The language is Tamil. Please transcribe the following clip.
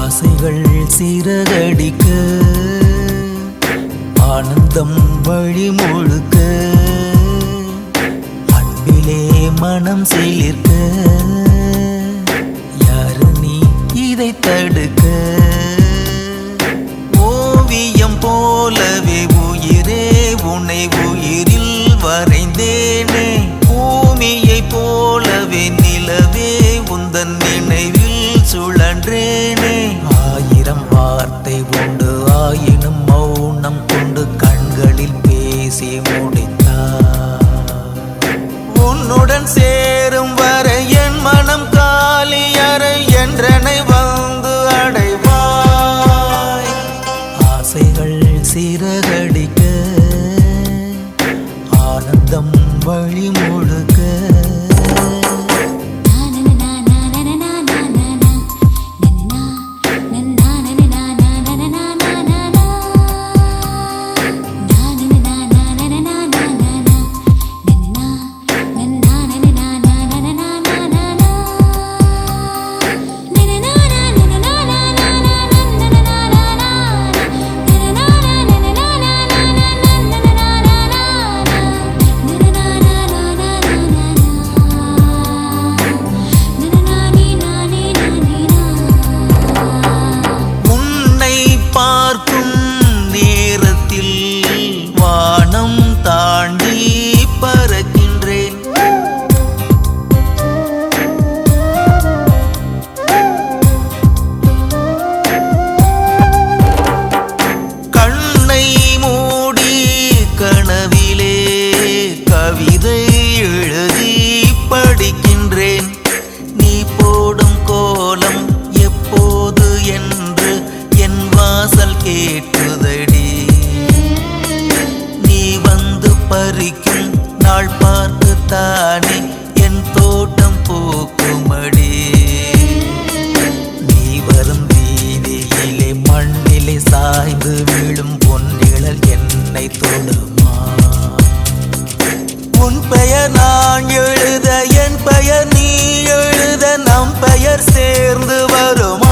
ஆசைகள் சிறகடிக்க ஆனந்தம் வழி முழுக்க அன்பிலே மனம் சிலிர்க்க யாரு நீ இதை தடுக்க ஓவியம் போலவே உயிரே உன்னை உயிரில் வரைந்தேனே பூமியை போலவே நிலவே உந்தன் நினைவில் சுழன்றேனே ஆயிரம் வார்த்தை உண்டு ஆயினும் மௌனம் கொண்டு கண்களில் பேசி முடித்தார் உன்னுடன் சேரும் வரை என் மனம் காலியறை என்றனை வந்து அடைவாய் ஆசைகள் சிறகடிக்க ஆனந்தம் வழி முழுக்க கவிதை எழுதி படிக்கின்றேன் நீ போடும் கோலம் எப்போது என்று என் வாசல் கேட்குதடி நீ வந்து பறிக்கும் நாள் பார்த்து தானே என் தோட்டம் பூக்குமடி நீ வரும் வீதியிலே மண்ணிலே சாய்ந்து விழும் பொன்னிழல் என்னை தொடுமா உன் பெயர் நான் எழுத என் பெயர் நீ எழுத நம் பெயர் சேர்ந்து வரும்